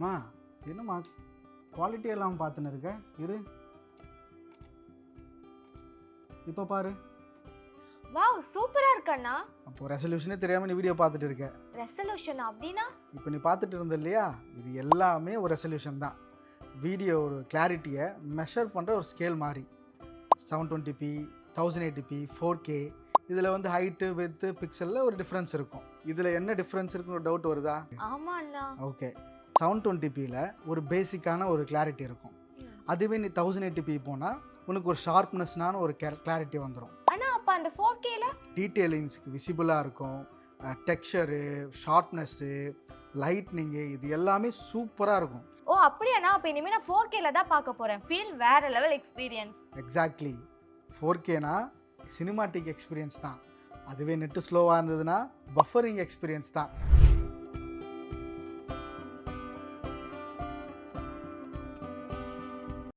மா என்னம்மா குவாலிட்டி எல்லாம் பார்த்துன்னு இருக்க இரு இப்போ பாரு. வாவ் சூப்பரா இருக்கண்ணா. அப்போ ரெசல்யூஷனே தெரியாமல் நீ வீடியோ பார்த்துட்டு இருக்க. ரெசல்யூஷன் அப்படின்னா? இப்போ நீ பார்த்துட்டு இருந்த இல்லையா, இது எல்லாமே ஒரு ரெசல்யூஷன் தான். வீடியோ ஒரு கிளாரிட்டியை மெஷர் பண்ணுற ஒரு ஸ்கேல் மாதிரி. 720p 1080p 4K இதில் வந்து ஹைட்டு வித்து பிக்சலில் ஒரு டிஃப்ரென்ஸ் இருக்கும். இதில் என்ன டிஃப்ரென்ஸ் இருக்குன்னு ஒரு டவுட் வருதா? ஆமா அண்ணா. ஓகே, 720pல ஒரு பேசிக்கான ஒரு கிளாரிட்டி இருக்கும். அதுவே நீ 1080p போனால் உனக்கு ஒரு ஷார்ப்னஸ்னான ஒரு கிளாரிட்டி வந்துடும். அண்ணா அப்போ அந்த 4Kல டீட்டெயிலிங்ஸ்க்கு விசிபிளாக இருக்கும். டெக்ஸ்சரு, ஷார்ப்னஸ்ஸு, லைட்னிங்கு இது எல்லாமே சூப்பராக இருக்கும். ஓ அப்படியாண்ணா, அப்போ இனிமேல் நான் 4Kல தான் பார்க்க போகிறேன். ஃபீல் வேற லெவல் எக்ஸ்பீரியன்ஸ். எக்ஸாக்ட்லி. 4Kனா சினிமாட்டிக் எக்ஸ்பீரியன்ஸ் தான். அதுவே நெட்டு ஸ்லோவாக இருந்ததுன்னா பஃபரிங் எக்ஸ்பீரியன்ஸ் தான்.